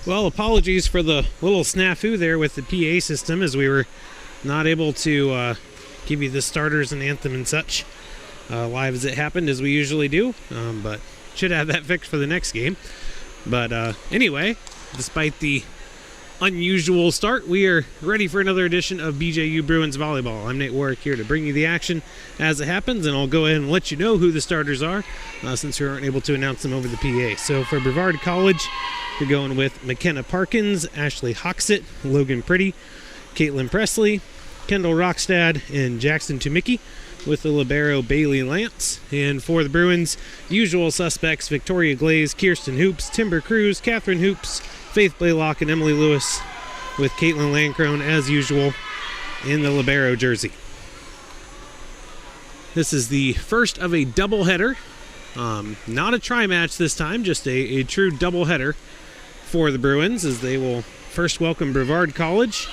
Well, apologies for the little snafu there with the PA system, as we were not able to give you the starters and anthem and such live as it happened, as we usually do, but should have that fixed for the next game. But anyway, despite the unusual start, we are ready for another edition of BJU Bruins Volleyball. I'm Nate Warwick here to bring you the action as it happens, and I'll go ahead and let you know who the starters are since we aren't able to announce them over the PA. So for Brevard College, you're going with McKenna Parkins, Ashley Hoxett, Logan Pretty, Caitlin Presley, Kendall Rockstad, and Jackson Tumicki, with the libero Bailey Lance. And for the Bruins, usual suspects Victoria Glaze, Kirsten Hoops, Timber Cruz, Catherine Hoops, Faith Blaylock, and Emily Lewis, with Caitlin Lancrone as usual in the libero jersey. This is the first of a doubleheader. Not a tri-match this time, just a true doubleheader for the Bruins, as they will first welcome Brevard College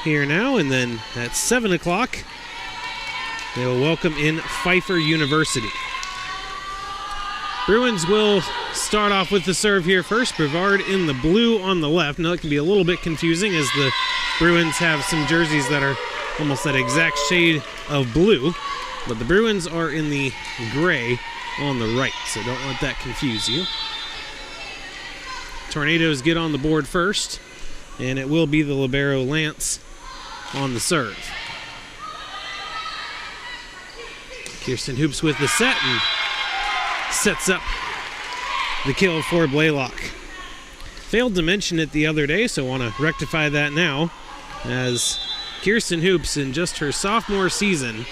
here now, and then at 7 o'clock they will welcome in Pfeiffer University. Bruins will start off with the serve here first. Brevard in the blue on the left. Now that can be a little bit confusing, as the Bruins have some jerseys that are almost that exact shade of blue, but the Bruins are in the gray on the right, so don't let that confuse you. Tornadoes get on the board first, and it will be the libero Lance on the serve. Kirsten Hoops with the set and sets up the kill for Blaylock. Failed to mention it the other day, so want to rectify that now, as Kirsten Hoops in just her sophomore season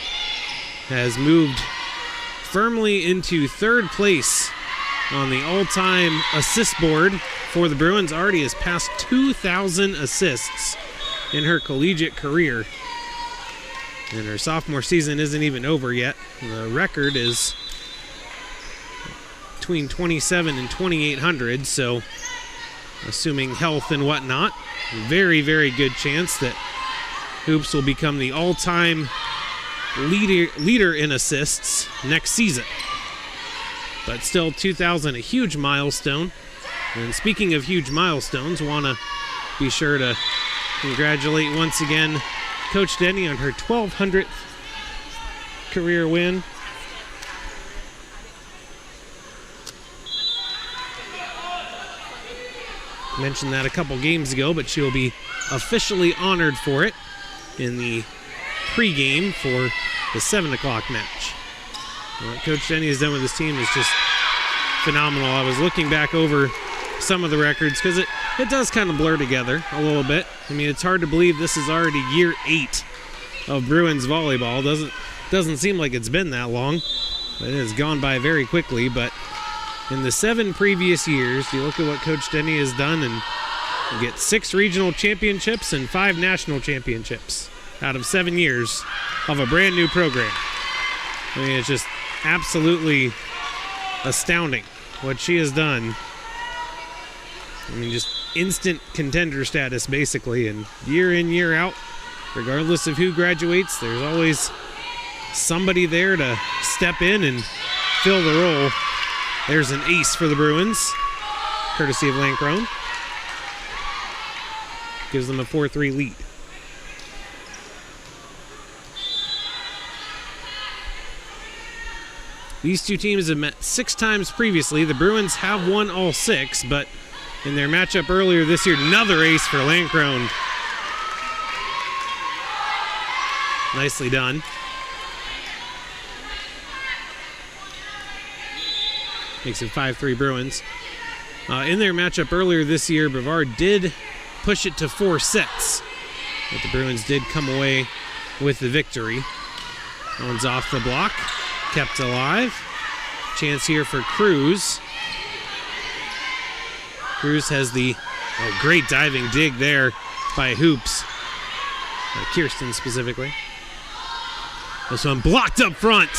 has moved firmly into third place on the all-time assist board for the Bruins. Already has passed 2,000 assists in her collegiate career, and her sophomore season isn't even over yet. The record is between 27 and 2,800, so assuming health and whatnot, very, very good chance that Hoops will become the all-time leader in assists next season. But still, 2,000, a huge milestone. And speaking of huge milestones, want to be sure to congratulate once again Coach Denny on her 1,200th career win. Mentioned that a couple games ago, but she'll be officially honored for it in the pregame for the 7 o'clock match. What Coach Denny has done with his team is just phenomenal. I was looking back over some of the records because it does kind of blur together a little bit. I mean, it's hard to believe this is already year 8 of Bruins volleyball. Doesn't seem like it's been that long, but it has gone by very quickly. But in the 7 previous years, you look at what Coach Denny has done, and you get 6 regional championships and 5 national championships out of 7 years of a brand new program. I mean, it's just absolutely astounding what she has done. I mean, just instant contender status, basically, and year in, year out, regardless of who graduates, there's always somebody there to step in and fill the role. There's an ace for the Bruins, courtesy of Lancrone. Gives them a 4-3 lead. These two teams have met 6 times previously. The Bruins have won all 6, but in their matchup earlier this year, another ace for Lancrone. Nicely done. Makes it 5-3 Bruins. In their matchup earlier this year, Brevard did push it to 4 sets, but the Bruins did come away with the victory. One's off the block, kept alive. Chance here for Cruz. Cruz has the great diving dig there by Hoops. Kirsten specifically. This one blocked up front.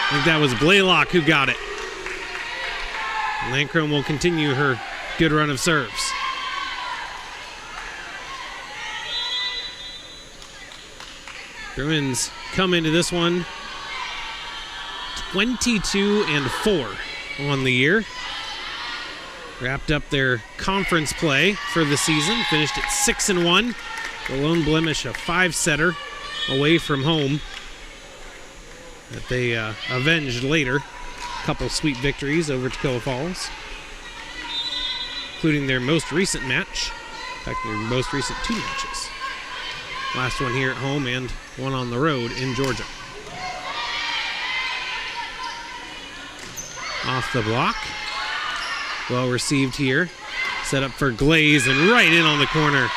I think that was Blaylock who got it. Lancrone will continue her good run of serves. Bruins come into this one 22-4 on the year. wrapped up their conference play for the season, finished at 6-1. The lone blemish, a 5-setter away from home that they avenged later. A couple sweep victories over Toccoa Falls, including their most recent match. In fact, their most recent 2 matches. Last one here at home and one on the road in Georgia. Off the block. Well received here. Set up for Glaze and right in on the corner.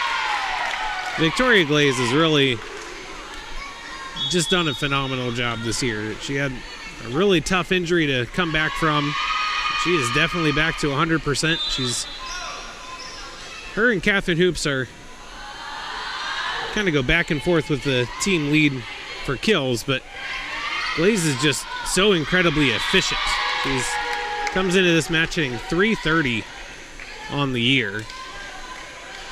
Victoria Glaze has really just done a phenomenal job this year. She had a really tough injury to come back from. She is definitely back to 100%. Her and Catherine Hoops are kind of go back and forth with the team lead for kills, but Glaze is just so incredibly efficient. She comes into this match hitting .330 on the year,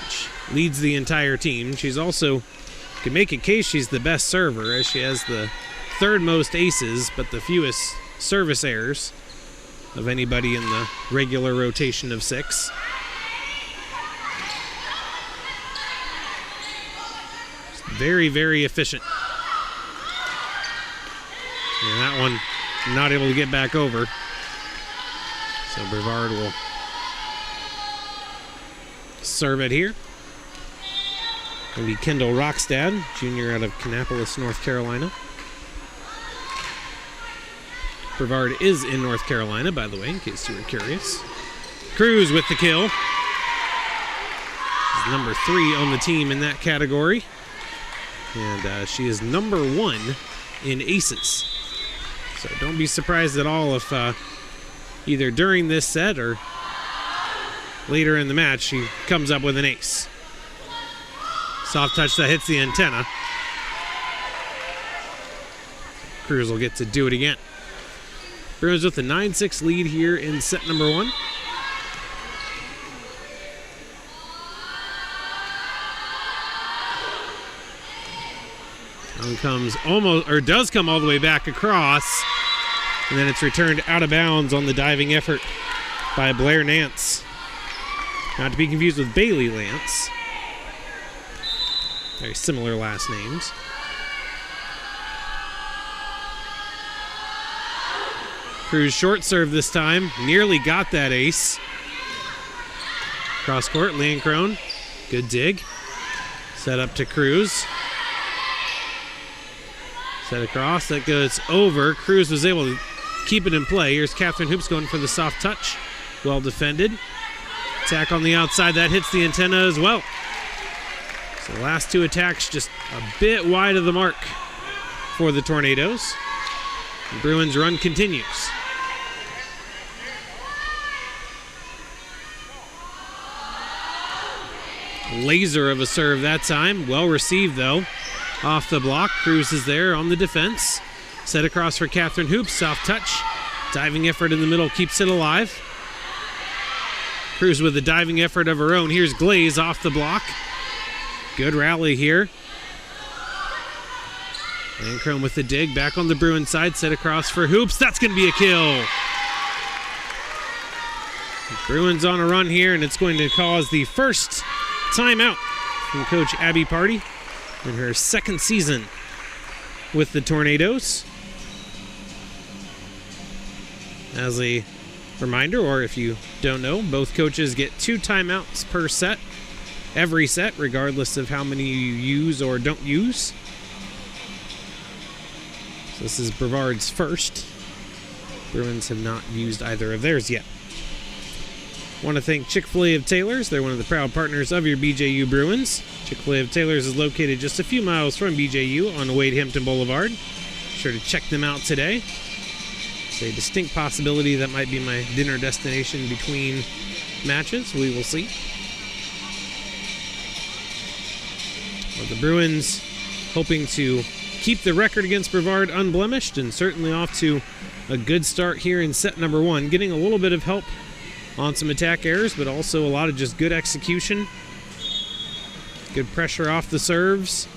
which leads the entire team. She's also, can make a case she's the best server, as she has the 3rd most aces, but the fewest service errors of anybody in the regular rotation of 6. Very, very efficient. And that one not able to get back over. So Brevard will serve it here. It'll be Kendall Rockstad, junior out of Kannapolis, North Carolina. Brevard is in North Carolina, by the way, in case you were curious. Cruz with the kill. She's number 3 on the team in that category. And she is number 1 in aces. So don't be surprised at all if either during this set or later in the match she comes up with an ace. Soft touch that hits the antenna. Cruz will get to do it again. Bruins with a 9-6 lead here in set number 1. Comes almost, or does come all the way back across, and then it's returned out of bounds on the diving effort by Blair Nance. Not to be confused with Bailey Lance. Very similar last names. Cruz short serve this time, nearly got that ace. Cross court, Landcrone, good dig. Set up to Cruz. Set across, that goes over. Cruz was able to keep it in play. Here's Catherine Hoops going for the soft touch. Well defended. Attack on the outside, that hits the antenna as well. So the last 2 attacks just a bit wide of the mark for the Tornadoes. The Bruins run continues. Laser of a serve that time. Well received though. Off the block, Cruz is there on the defense. Set across for Catherine Hoops, soft touch. Diving effort in the middle keeps it alive. Cruz with a diving effort of her own. Here's Glaze off the block. Good rally here. Landcrone with the dig, back on the Bruins side, set across for Hoops. That's going to be a kill. The Bruins on a run here, and it's going to cause the first timeout from Coach Abby Party in her 2nd season with the Tornadoes. As a reminder, or if you don't know, both coaches get 2 timeouts per set, every set, regardless of how many you use or don't use. So this is Brevard's first. Bruins have not used either of theirs yet. Want to thank Chick-fil-A of Taylor's. They're one of the proud partners of your BJU Bruins. Chick-fil-A of Taylor's is located just a few miles from BJU on Wade Hampton Boulevard. Be sure to check them out today. It's a distinct possibility that might be my dinner destination between matches. We will see. Well, the Bruins hoping to keep the record against Brevard unblemished, and certainly off to a good start here in set number 1. Getting a little bit of help on some attack errors, but also a lot of just good execution. Good pressure off the serves,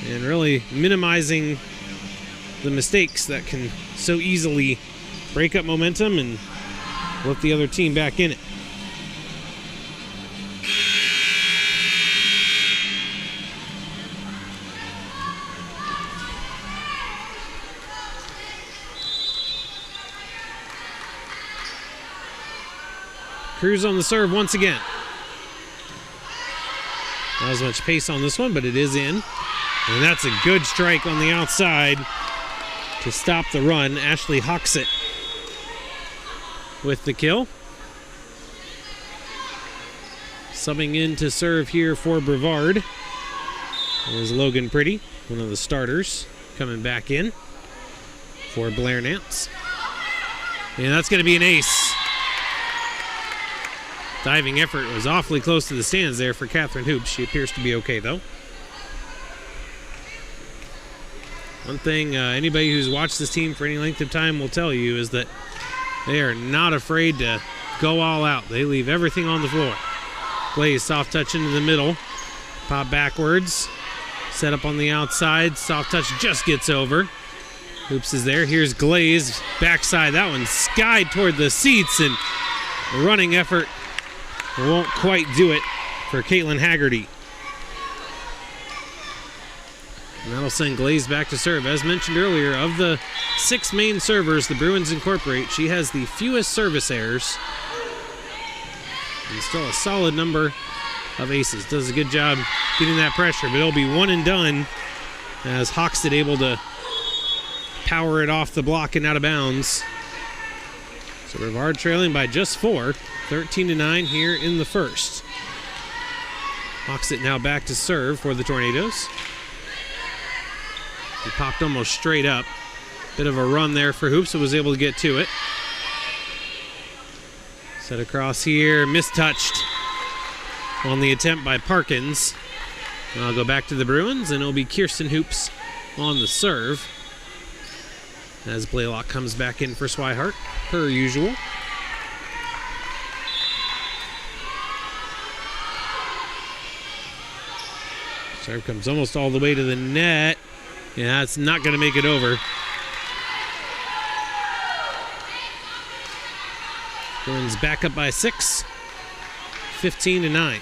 and really minimizing the mistakes that can so easily break up momentum and let the other team back in it. Cruz on the serve once again. Not as much pace on this one, but it is in. And that's a good strike on the outside to stop the run. Ashley Hoxett with the kill. Subbing in to serve here for Brevard is Logan Pretty, one of the starters, coming back in for Blair Nance. And that's going to be an ace. Diving effort was awfully close to the stands there for Catherine Hoops. She appears to be okay, though. One thing anybody who's watched this team for any length of time will tell you is that they are not afraid to go all out. They leave everything on the floor. Glaze, soft touch into the middle. Pop backwards. Set up on the outside. Soft touch just gets over. Hoops is there. Here's Glaze. Backside. That one skied toward the seats, and the running effort won't quite do it for Caitlin Haggerty. And that'll send Glaze back to serve. As mentioned earlier, of the 6 main servers the Bruins incorporate, she has the fewest service errors. And still a solid number of aces. Does a good job getting that pressure, but it'll be one and done as Hoxton able to power it off the block and out of bounds. So Brevard trailing by just 4, 13-9 here in the first. Hoxton now back to serve for the Tornadoes. He popped almost straight up. Bit of a run there for Hoops, but was able to get to it. Set across here, mistouched on the attempt by Parkins. And I'll go back to the Bruins, and it'll be Kirsten Hoops on the serve as Blaylock comes back in for Swihart, per usual. Serve comes almost all the way to the net. Yeah, it's not going to make it over. Bruins back up by 6, 15-9.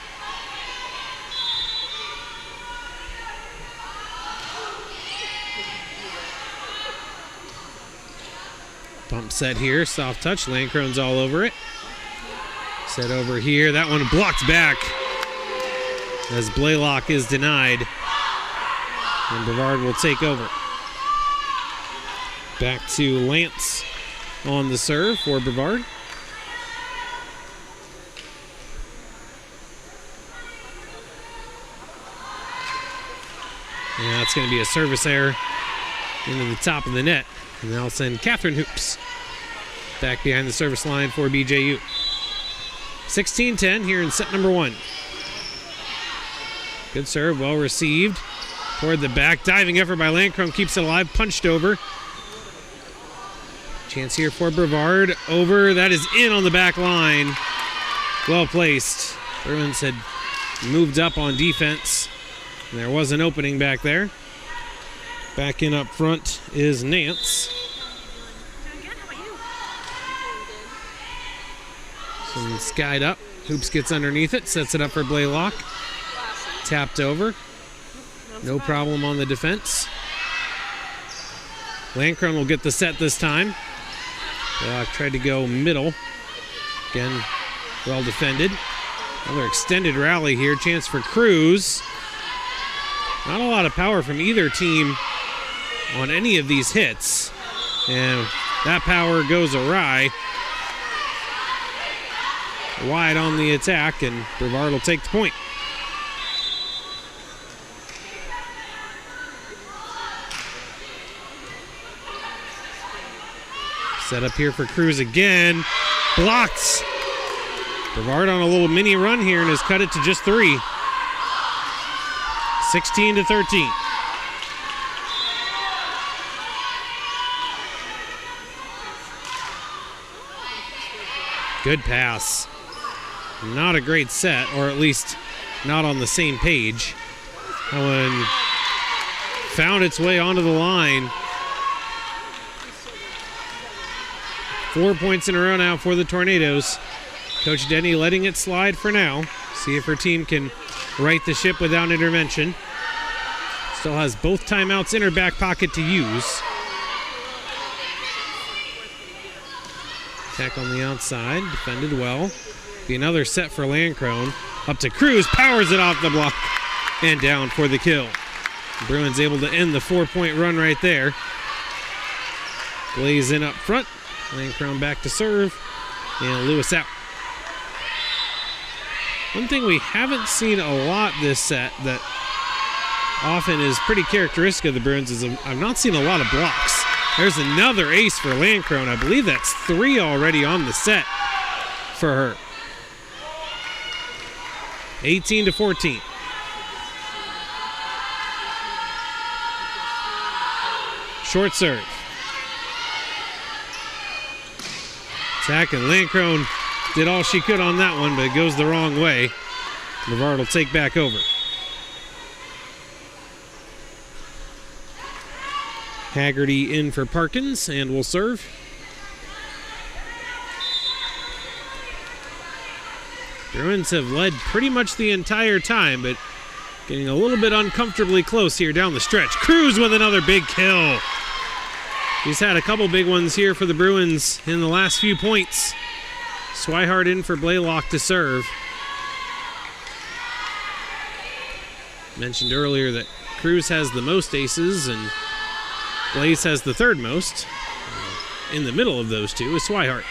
Pump set here, soft touch. Landcrone's all over it. Set over here. That one blocked back as Blaylock is denied. And Brevard will take over. Back to Lance on the serve for Brevard. And that's going to be a service error into the top of the net. And that'll send Catherine Hoops back behind the service line for BJU. 16-10 here in set number 1. Good serve, well received. Toward the back, diving effort by Landcrone keeps it alive, punched over. Chance here for Brevard, over, that is in on the back line. Well placed. Bruins had moved up on defense, and there was an opening back there. Back in up front is Nance. Some skied up, Hoops gets underneath it, sets it up for Blaylock. Tapped over. No problem on the defense. Landcrone will get the set this time. Blaylock tried to go middle. Again, well defended. Another extended rally here. Chance for Cruz. Not a lot of power from either team on any of these hits. And that power goes awry. Wide on the attack, and Brevard will take the point. Set up here for Cruz again. Blocked. Brevard on a little mini run here and has cut it to just 3. 16-13. Good pass. Not a great set, or at least not on the same page. That one found its way onto the line. 4 points in a row now for the Tornadoes. Coach Denny letting it slide for now. See if her team can right the ship without intervention. Still has both timeouts in her back pocket to use. Attack on the outside, defended well. Be another set for Landcrone. Up to Cruz, powers it off the block, and down for the kill. Bruins able to end the 4-point run right there. Glaze in up front. Landcrone back to serve, and Lewis out. One thing we haven't seen a lot this set that often is pretty characteristic of the Bruins is I've not seen a lot of blocks. There's another ace for Landcrone. I believe that's 3 already on the set for her. 18-14. Short serve. Attack, and Landcrone did all she could on that one, but it goes the wrong way. Brevard will take back over. Haggerty in for Parkins, and will serve. Bruins have led pretty much the entire time, but getting a little bit uncomfortably close here down the stretch. Cruz with another big kill. He's had a couple big ones here for the Bruins in the last few points. Swihart in for Blaylock to serve. Mentioned earlier that Cruz has the most aces and Blaze has the third most. In the middle of those two is Swihart.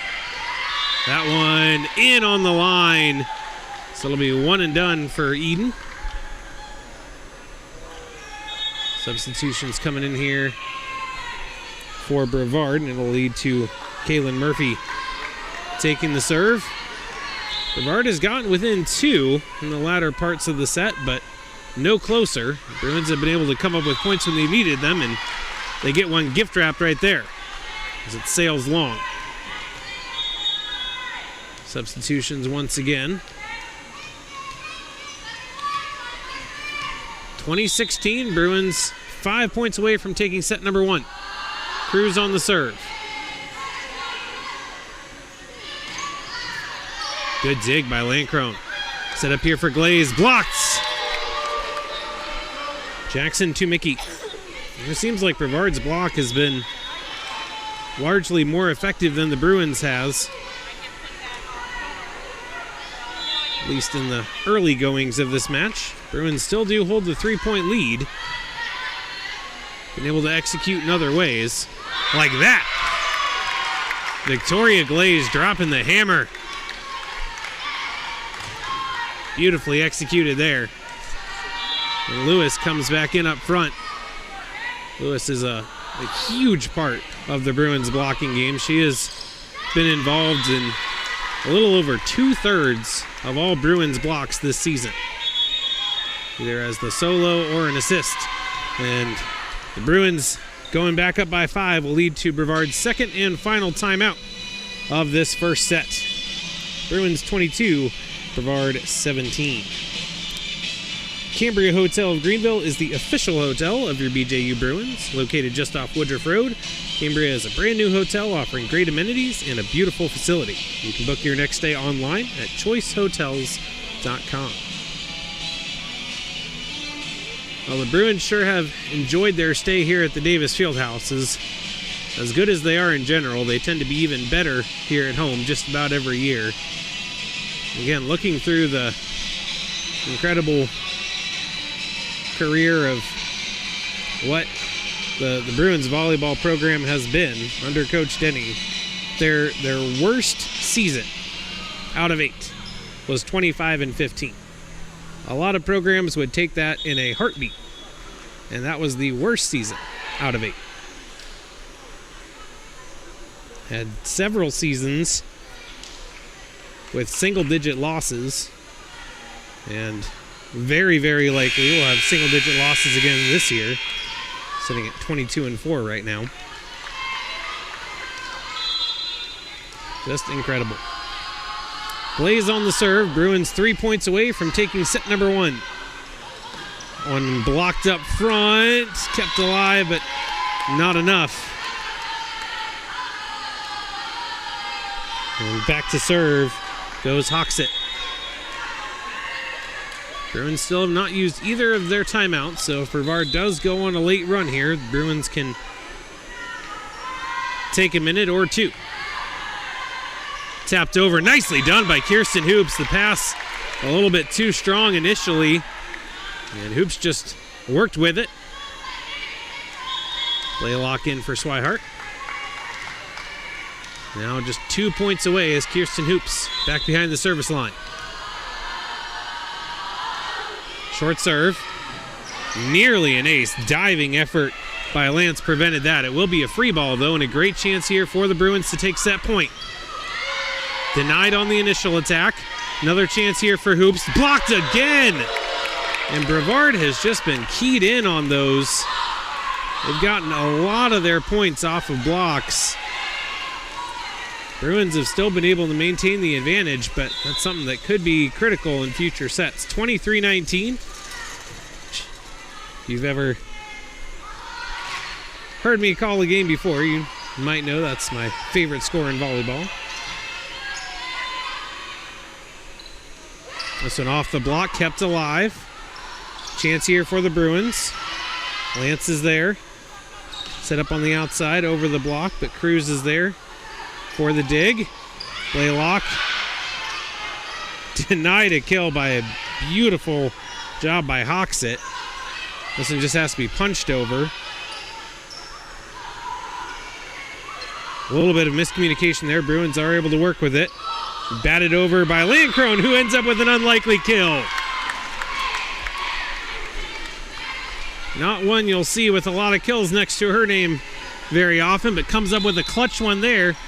That one in on the line. So it'll be one and done for Eden. Substitutions coming in here for Brevard, and it'll lead to Kaylin Murphy taking the serve. Brevard has gotten within 2 in the latter parts of the set, but no closer. Bruins have been able to come up with points when they needed them, and they get one gift wrapped right there as it sails long. Substitutions once again. 2016, Bruins 5 points away from taking set number 1. Cruz on the serve. Good dig by Landcrone. Set up here for Glaze. Blocked. Jackson to Mickey. It seems like Brevard's block has been largely more effective than the Bruins has. At least in the early goings of this match. Bruins still do hold the 3-point lead. Been able to execute in other ways. Like that. Victoria Glaze dropping the hammer. Beautifully executed there. And Lewis comes back in up front. Lewis is a huge part of the Bruins blocking game. She has been involved in a little over 2/3 of all Bruins blocks this season, either as the solo or an assist. And the Bruins going back up by 5 will lead to Brevard's second and final timeout of this first set. Bruins 22, Brevard 17. Cambria Hotel of Greenville is the official hotel of your BJU Bruins, located just off Woodruff Road. Cambria is a brand new hotel offering great amenities and a beautiful facility. You can book your next stay online at choicehotels.com. Well, the Bruins sure have enjoyed their stay here at the Davis Fieldhouse. As good as they are in general, they tend to be even better here at home just about every year. Again, looking through the incredible career of what the Bruins volleyball program has been under Coach Denny, their worst season out of 8 was 25-15. A lot of programs would take that in a heartbeat, and that was the worst season out of 8. Had several seasons with single-digit losses, and very, very likely we'll have single-digit losses again this year, sitting at 22-4 right now. Just incredible. Blaze on the serve. Bruins 3 points away from taking set number 1. One blocked up front, kept alive, but not enough. And back to serve goes Hoxett. Bruins still have not used either of their timeouts, so if Brevard does go on a late run here, the Bruins can take a minute or 2 Tapped over. Nicely done by Kirsten Hoops. The pass a little bit too strong initially, and Hoops just worked with it. Play lock in for Swihart. Now just 2 points away as Kirsten Hoops back behind the service line. Short serve. Nearly an ace. Diving effort by Lance prevented that. It will be a free ball, though, and a great chance here for the Bruins to take set point. Denied on the initial attack. Another chance here for Hoops. Blocked again! And Brevard has just been keyed in on those. They've gotten a lot of their points off of blocks. Bruins have still been able to maintain the advantage, but that's something that could be critical in future sets. 23-19. If you've ever heard me call a game before, you might know that's my favorite score in volleyball. This one off the block, kept alive. Chance here for the Bruins. Lance is there. Set up on the outside, over the block, but Cruz is there for the dig. Play lock. Denied a kill by a beautiful job by Hoxett. This one just has to be punched over. A little bit of miscommunication there. Bruins are able to work with it. Batted over by Landcrone, who ends up with an unlikely kill. Not one you'll see with a lot of kills next to her name very often, but comes up with a clutch one there.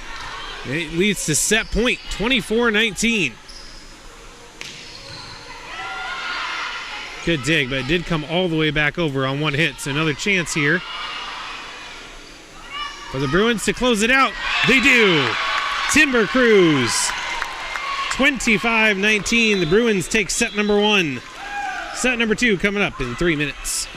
It leads to set point, 24-19. Good dig, but it did come all the way back over on one hit. So another chance here for the Bruins to close it out. They do. Timber Cruz. 25-19. The Bruins take set number one. Set number two coming up in 3 minutes.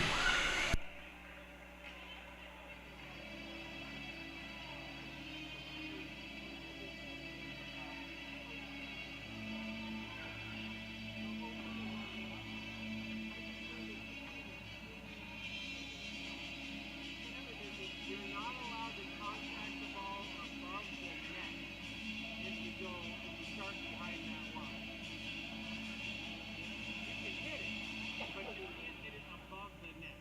But you can't hit it above the net.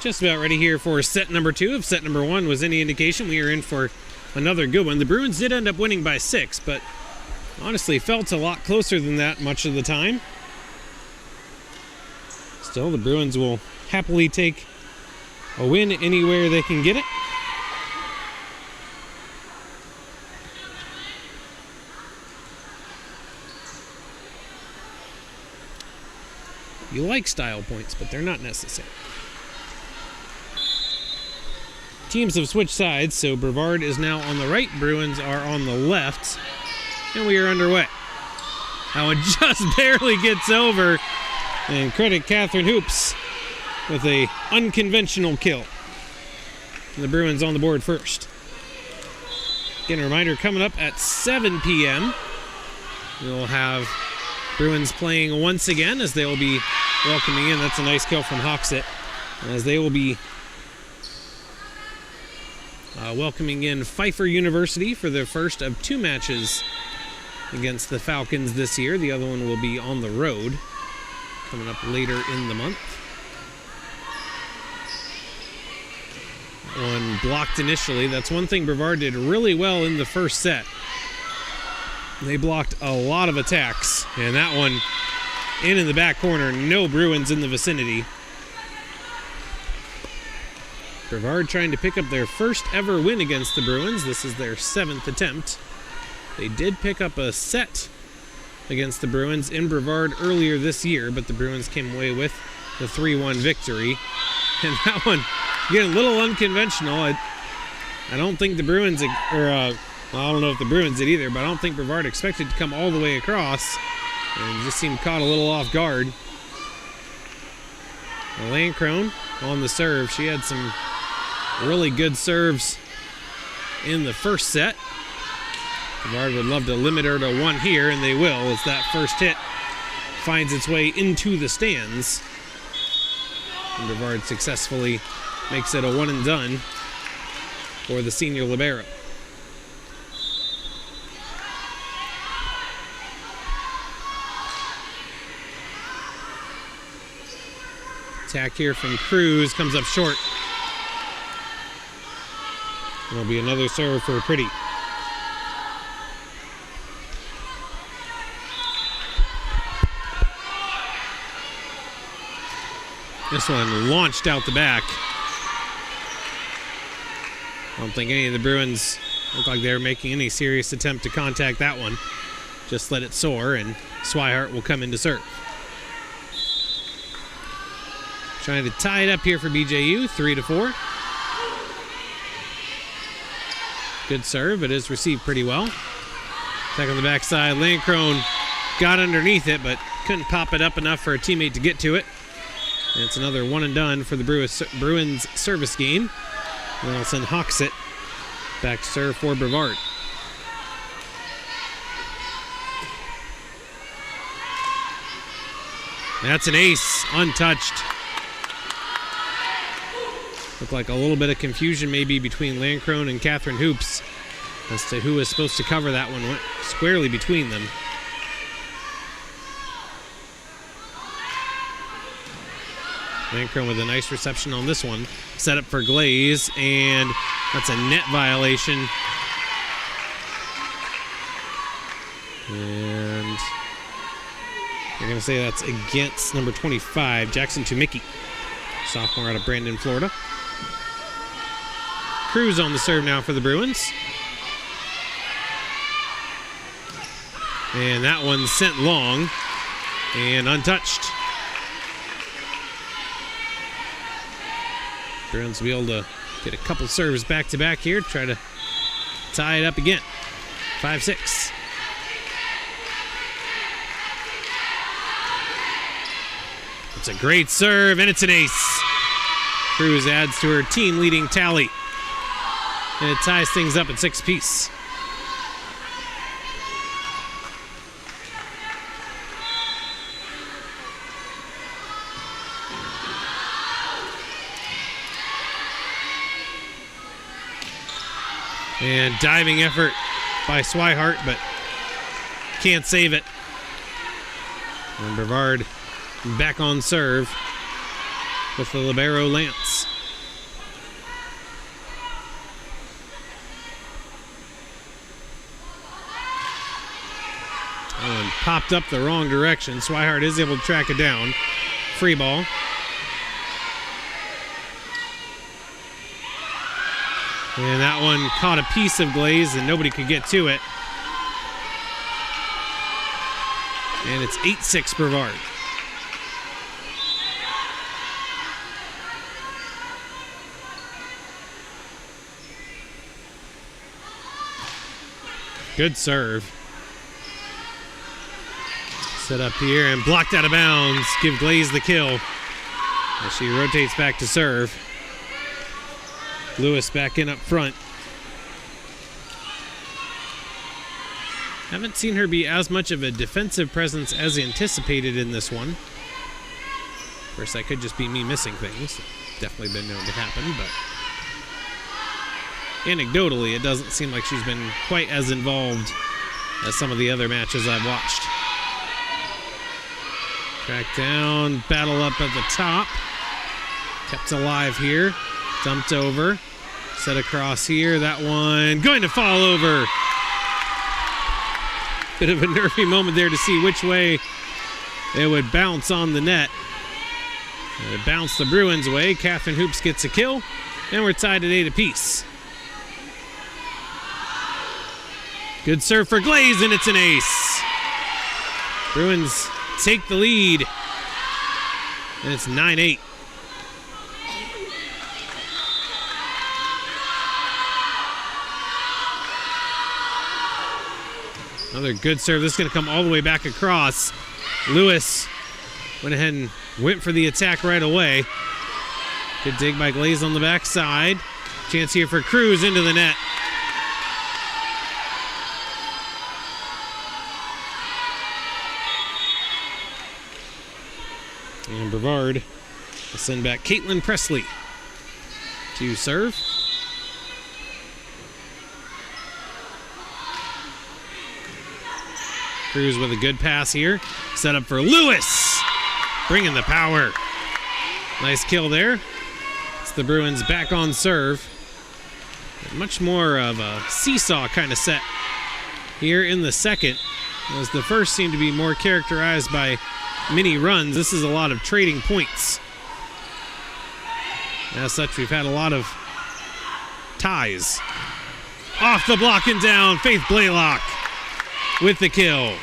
Just about ready here for set number 2. If set number 1 was any indication, we are in for another good one. The Bruins did end up winning by 6, but honestly felt a lot closer than that much of the time. Still, the Bruins will happily take a win anywhere they can get it. You like style points, but they're not necessary. Teams have switched sides, so Brevard is now on the right, Bruins are on the left, and we are underway. That one just barely gets over, and credit Catherine Hoops with a unconventional kill. And the Bruins on the board first. Again, a reminder, coming up at 7 p.m., we'll have Bruins playing once again as they will be welcoming in. That's a nice kill from Hoxett, as they will be welcoming in Pfeiffer University for the first of 2 matches against the Falcons this year. The other one will be on the road coming up later in the month. One blocked initially. That's one thing Brevard did really well in the first set. They blocked a lot of attacks, and that one in the back corner. No Bruins in the vicinity. Brevard trying to pick up their first ever win against the Bruins. This is their 7th attempt. They did pick up a set against the Bruins in Brevard earlier this year, but the Bruins came away with the 3-1 victory. And that one, again, a little unconventional. I don't think the Bruins, I don't know if the Bruins did either, but I don't think Brevard expected to come all the way across, and just seemed caught a little off guard. Landcrone on the serve. She had some really good serves in the first set. Brevard would love to limit her to 1 here, and they will, as that first hit finds its way into the stands. And Brevard successfully makes it a 1 and done for the senior libero. Attack here from Cruz, comes up short. There'll be another serve for Pretty. This one launched out the back. I don't think any of the Bruins looked like they were making any serious attempt to contact that one. Just let it soar, and Swihart will come in to serve. Trying to tie it up here for BJU, 3-4. Good serve, but is received pretty well. Attack on the backside. Landcrone got underneath it, but couldn't pop it up enough for a teammate to get to it. And it's another 1 and done for the Bruins service game. And I'll send Hoxett back to serve for Brevard. That's an ace, untouched. Looked like a little bit of confusion maybe between Landcrone and Catherine Hoops as to who was supposed to cover that one. Went squarely between them. Landcrone with a nice reception on this one. Set up for Glaze, and that's a net violation. And you're going to say that's against number 25, Jackson Tumicki, sophomore out of Brandon, Florida. Cruz on the serve now for the Bruins. And that one sent long and untouched. Bruins will be able to get a couple serves back-to-back here, try to tie it up again. 5-6. It's a great serve, and it's an ace. Cruz adds to her team-leading tally. And it ties things up at 6 apiece. And diving effort by Swihart, but can't save it. And Brevard back on serve with the libero Lance. popped up the wrong direction. Swihart is able to track it down. Free ball. And that one caught a piece of glaze and nobody could get to it. And it's 8-6 Brevard. Good serve. Set up here and blocked out of bounds. Give Glaze the kill as she rotates back to serve. Lewis back in up front. Haven't seen her be as much of a defensive presence as anticipated in this one. Of course, that could just be me missing things. Definitely been known to happen, but anecdotally, it doesn't seem like she's been quite as involved as some of the other matches I've watched. Track down, battle up at the top. Kept alive here. Dumped over. Set across here. That one going to fall over. Bit of a nervy moment there to see which way it would bounce on the net. It bounced the Bruins' way. Catherine Hoops gets a kill, and we're tied at 8 apiece. Good serve for Glaze, and it's an ace. Bruins take the lead, and it's 9-8. Another good serve. This is going to come all the way back across. Lewis went ahead and went for the attack right away. Good dig by Glaze on the backside. Chance here for Cruz into the net. And Brevard will send back Caitlin Presley to serve. Cruz with a good pass here. Set up for Lewis. Bringing the power. Nice kill there. It's the Bruins back on serve. Much more of a seesaw kind of set here in the second. As the first seemed to be more characterized by mini runs, this is a lot of trading points. As such, we've had a lot of ties. Off the block and down, Faith Blaylock with the kill.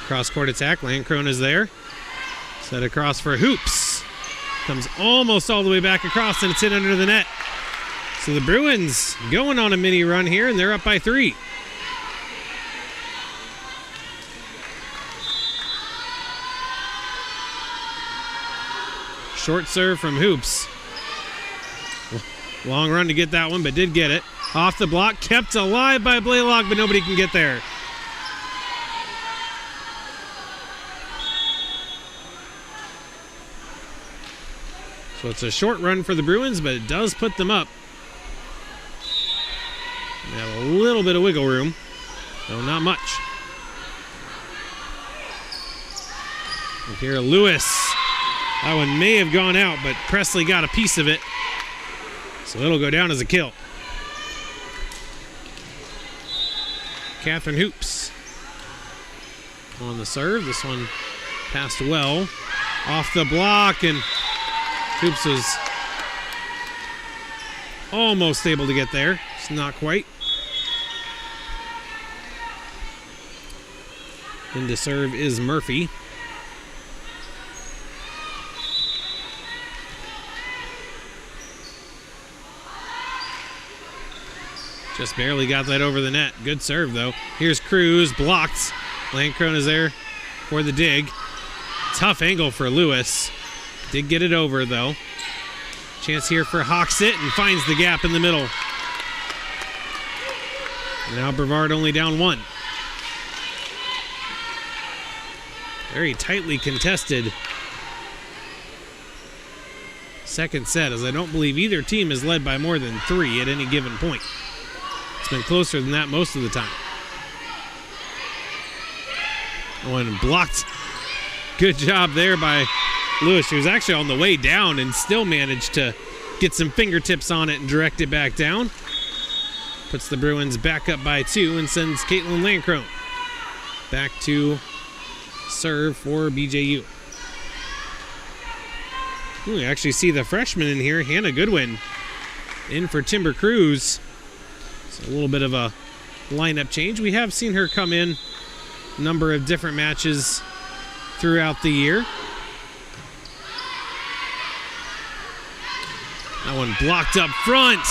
Cross-court attack. Landcrone is there. Set across for Hoops. Comes almost all the way back across, and it's hit under the net. So the Bruins going on a mini run here, and they're up by 3. Short serve from Hoops. Long run to get that one, but did get it. Off the block, kept alive by Blaylock, but nobody can get there. So it's a short run for the Bruins, but it does put them up. They have a little bit of wiggle room, though not much. And here, Lewis. That one may have gone out, but Presley got a piece of it. So it'll go down as a kill. Catherine Hoops on the serve. This one passed well. Off the block, and Hoops was almost able to get there. It's not quite. Into serve is Murphy. Just barely got that over the net. Good serve, though. Here's Cruz, blocked. Landcrone is there for the dig. Tough angle for Lewis. Did get it over, though. Chance here for Hoxit, and finds the gap in the middle. Now Brevard only down 1. Very tightly contested second set, as I don't believe either team is led by more than 3 at any given point. It's been closer than that most of the time. One blocked Good job there by Lewis. She was actually on the way down and still managed to get some fingertips on it and direct it back down. Puts the Bruins back up by 2 and sends Caitlin Lancrone back to serve for BJU. We actually see the freshman in here, Hannah Goodwin, in for Timber Cruz. So a little bit of a lineup change. We have seen her come in a number of different matches throughout the year. That one blocked up front.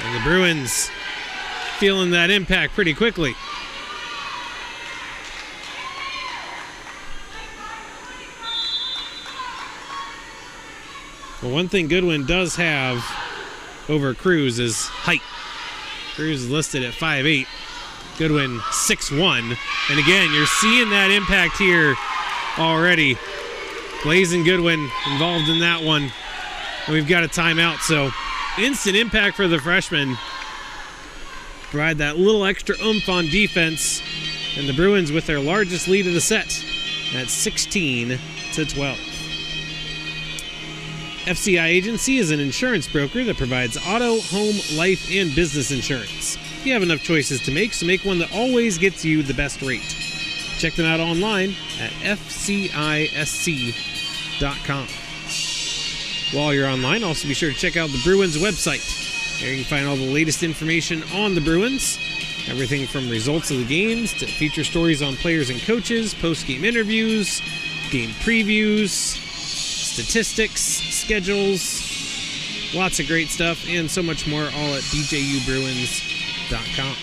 And the Bruins feeling that impact pretty quickly. Well, one thing Goodwin does have over Cruz is height. Cruz is listed at 5'8", Goodwin 6'1". And again, you're seeing that impact here already. Blazing Goodwin involved in that one. And we've got a timeout, so instant impact for the freshman. Provide that little extra oomph on defense. And the Bruins with their largest lead of the set at 16-12. FCI Agency is an insurance broker that provides auto, home, life, and business insurance. You have enough choices to make, so make one that always gets you the best rate. Check them out online at fcisc.com. While you're online, also be sure to check out the Bruins website. There you can find all the latest information on the Bruins. Everything from results of the games to feature stories on players and coaches, post-game interviews, game previews, statistics, schedules, lots of great stuff, and so much more, all at bjubruins.com.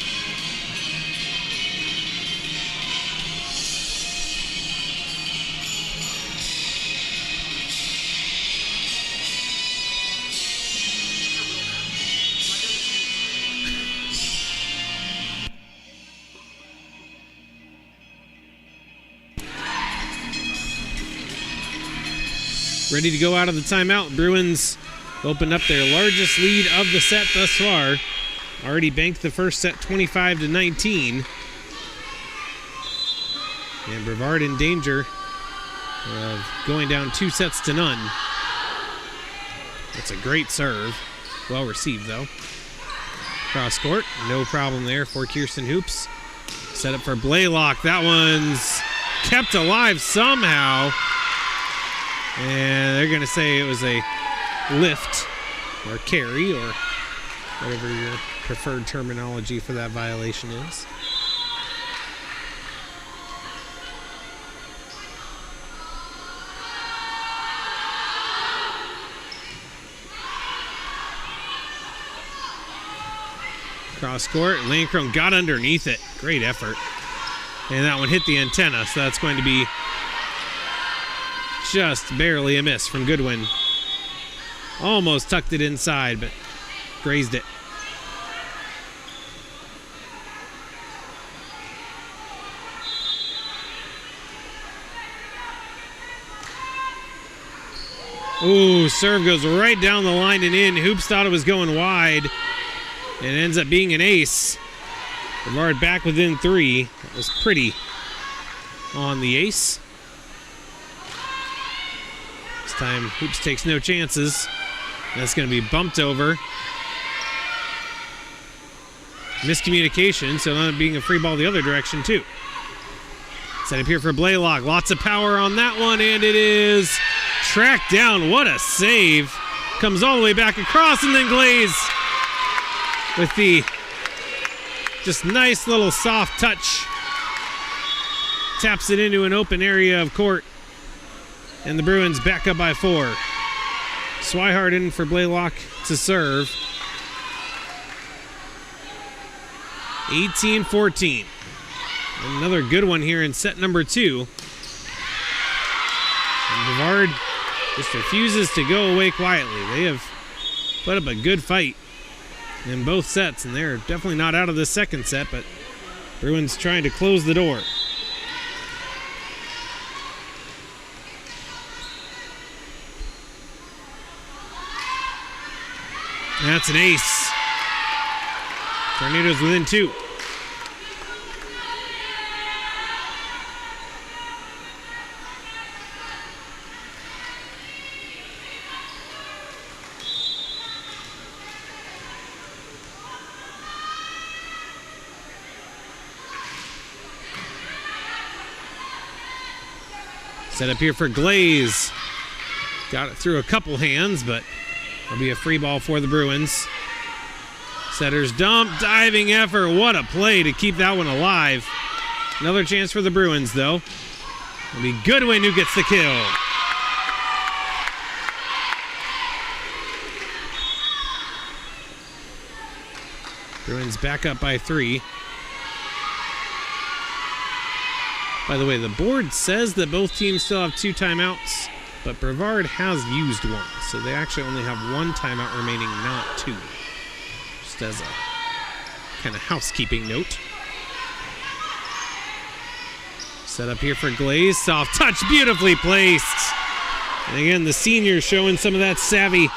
Ready to go out of the timeout. Bruins open up their largest lead of the set thus far. Already banked the first set 25-19. And Brevard in danger of going down 2-0. That's a great serve. Well received, though. Cross court, no problem there for Kirsten Hoops. Set up for Blaylock. That one's kept alive somehow. And they're going to say it was a lift or carry or whatever your preferred terminology for that violation is. Cross court, Lancrone got underneath it. Great effort. And that one hit the antenna, so that's going to be just barely a miss from Goodwin. Almost tucked it inside, but grazed it. Ooh, serve goes right down the line and in. Hoops thought it was going wide. And it ends up being an ace. Brevard back within 3. That was pretty on the ace. This time, Hoops takes no chances. That's going to be bumped over. Miscommunication, so not being a free ball the other direction, too. Set up here for Blaylock. Lots of power on that one, and it is tracked down. What a save. Comes all the way back across, and then Glaze with the just nice little soft touch. Taps it into an open area of court. And the Bruins back up by 4. Swihart in for Blaylock to serve. 18-14. Another good one here in set number 2. And Brevard just refuses to go away quietly. They have put up a good fight in both sets, and they're definitely not out of the second set, but Bruins trying to close the door. That's an ace. Tornadoes within 2. Set up here for Glaze. Got it through a couple hands, but it'll be a free ball for the Bruins. Setter's dump, diving effort. What a play to keep that one alive. Another chance for the Bruins, though. It'll be Goodwin who gets the kill. Bruins back up by 3. By the way, the board says that both teams still have 2 timeouts, but Brevard has used one, so they actually only have 1 timeout remaining, not 2. Just as a kind of housekeeping note. Set up here for Glaze. Soft touch, beautifully placed. And again, the senior showing some of that savvy.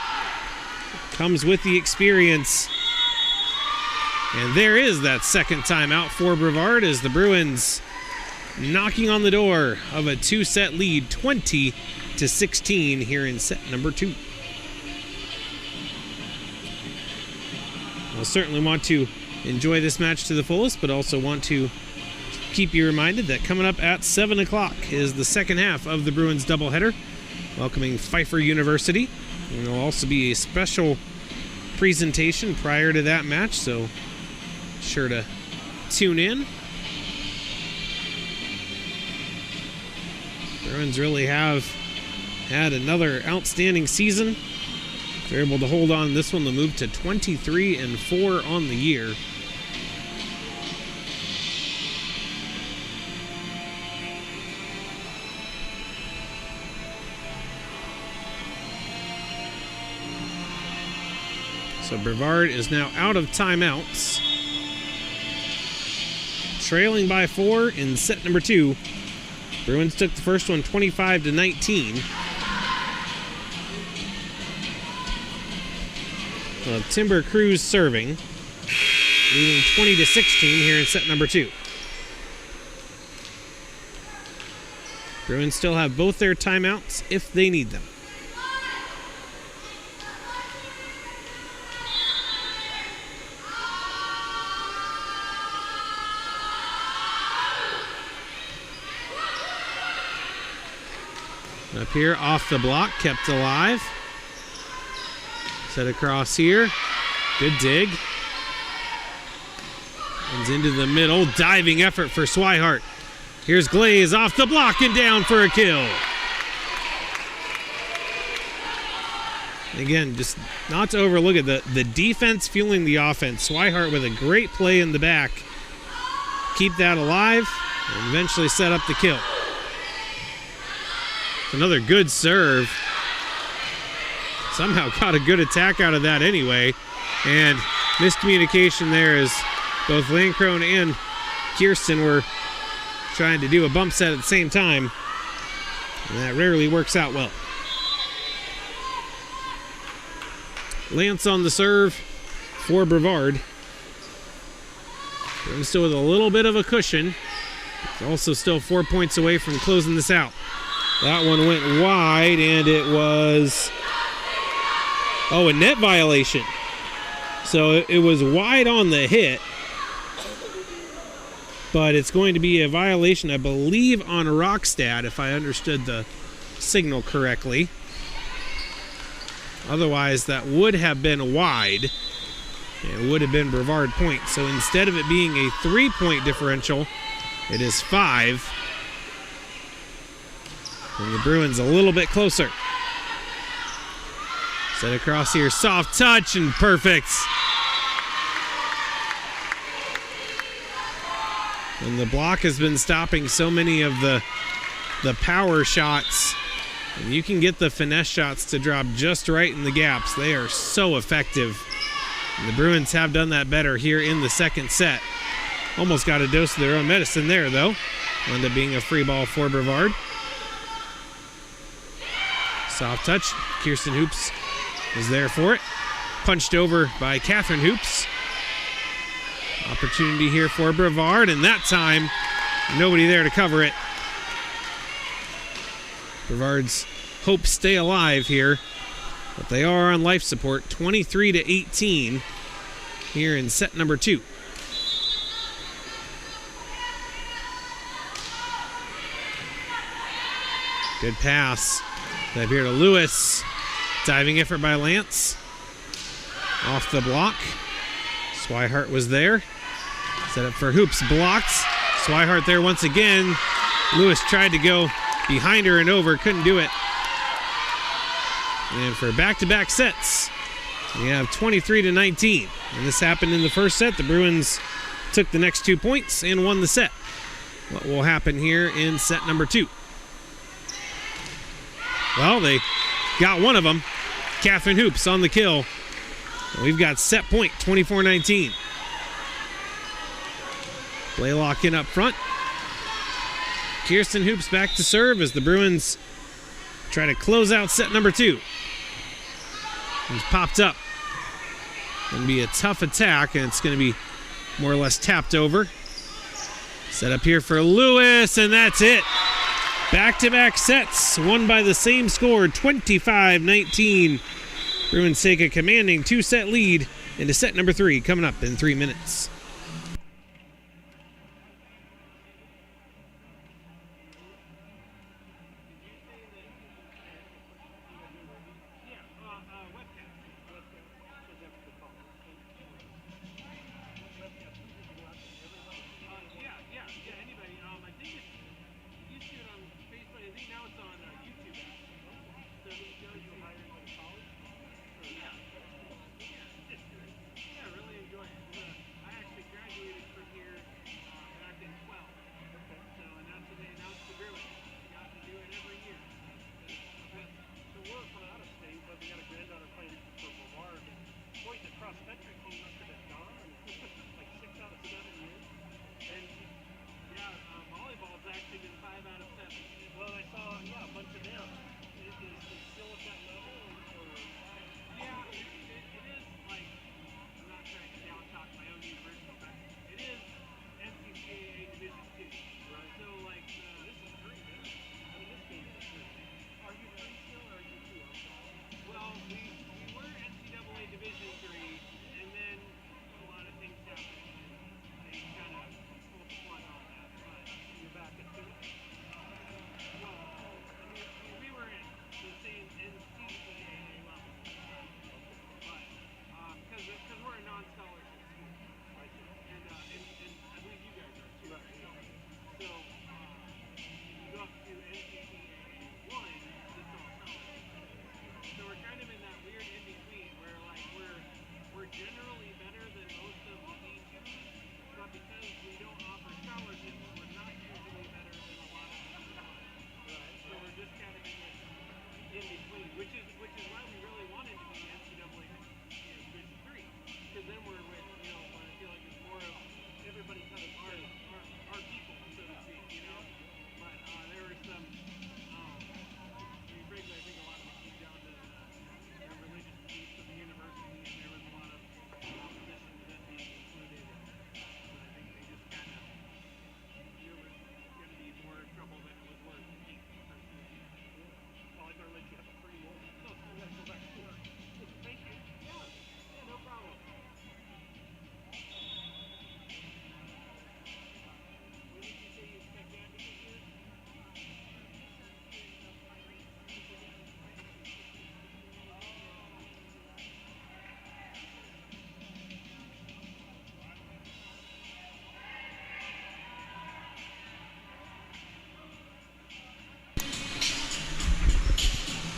Comes with the experience. And there is that second timeout for Brevard as the Bruins knocking on the door of a 2-set lead, 20-16 here in set number 2. I'll certainly want to enjoy this match to the fullest, but also want to keep you reminded that coming up at 7 o'clock is the second half of the Bruins doubleheader, welcoming Pfeiffer University. And there'll also be a special presentation prior to that match, so sure to tune in. Bruins really have had another outstanding season. If they're able to hold on this one, they'll move to 23-4 on the year. So Brevard is now out of timeouts. Trailing by 4 in set number 2. Bruins took the first one 25-19. Timber Cruz serving, leading 20-16 here in set number 2. Bruins still have both their timeouts if they need them. Up here, off the block, kept alive. Set across here. Good dig. Comes into the middle. Diving effort for Swihart. Here's Glaze off the block and down for a kill. Again, just not to overlook it. The defense fueling the offense. Swihart with a great play in the back. Keep that alive and eventually set up the kill. Another good serve. Somehow got a good attack out of that anyway. And miscommunication there as both Landcrone and Kirsten were trying to do a bump set at the same time. And that rarely works out well. Lance on the serve for Brevard. Still with a little bit of a cushion. Also still 4 points away from closing this out. That one went wide, and it was, a net violation. So it was wide on the hit, but it's going to be a violation, I believe, on Rockstad, if I understood the signal correctly. Otherwise, that would have been wide. It would have been Brevard point. So instead of it being a 3-point differential, it is 5. And the Bruins a little bit closer. Set across here, soft touch and perfect. And the block has been stopping so many of the power shots. And you can get the finesse shots to drop just right in the gaps. They are so effective. And the Bruins have done that better here in the second set. Almost got a dose of their own medicine there, though. Will end up being a free ball for Brevard. Soft touch. Kirsten Hoops is there for it. Punched over by Catherine Hoops. Opportunity here for Brevard, and that time, nobody there to cover it. Brevard's hopes stay alive here, but they are on life support. 23-18 here in set number 2. Good pass. Up here to Lewis. Diving effort by Lance. Off the block. Swihart was there. Set up for Hoops. Blocked. Swihart there once again. Lewis tried to go behind her and over. Couldn't do it. And for back-to-back sets, we have 23-19. And this happened in the first set. The Bruins took the next 2 points and won the set. What will happen here in set number 2? Well, they got one of them. Catherine Hoops on the kill. We've got set point, 24-19. Blaylock in up front. Kirsten Hoops back to serve as the Bruins try to close out set number 2. He's popped up. Going to be a tough attack, and it's going to be more or less tapped over. Set up here for Lewis, and that's it. Back-to-back sets, won by the same score, 25-19. Bruins take a commanding 2-set lead into set number 3, coming up in 3 minutes.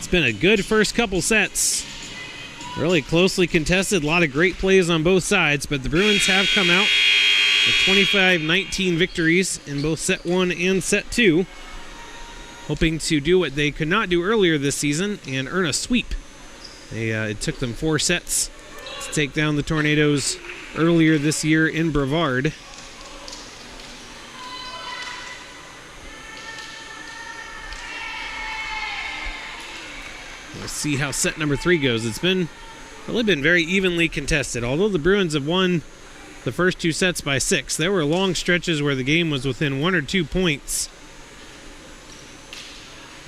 It's been a good first couple sets. Really closely contested. A lot of great plays on both sides, but the Bruins have come out with 25-19 victories in both set 1 and set 2, hoping to do what they could not do earlier this season and earn a sweep. It took them 4 sets to take down the Tornadoes earlier this year in Brevard. We'll see how set number 3 goes. It's really been very evenly contested. Although the Bruins have won the first 2 sets by 6, there were long stretches where the game was within 1 or 2 points.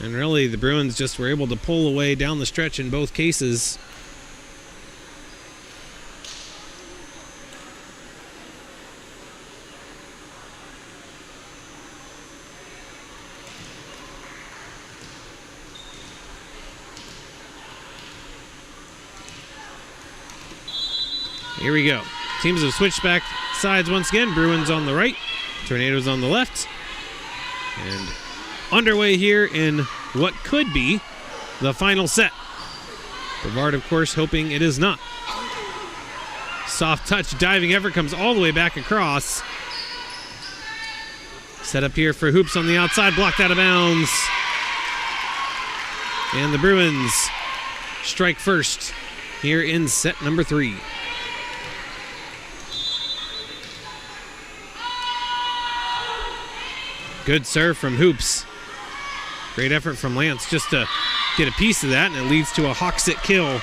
And really, the Bruins just were able to pull away down the stretch in both cases. Here we go. Teams have switched back sides once again. Bruins on the right, Tornadoes on the left. And underway here in what could be the final set. Brevard, of course, hoping it is not. Soft touch, diving effort comes all the way back across. Set up here for Hoops on the outside, blocked out of bounds. And the Bruins strike first here in set number 3. Good serve from Hoops. Great effort from Lance just to get a piece of that, and it leads to a Hawksit kill.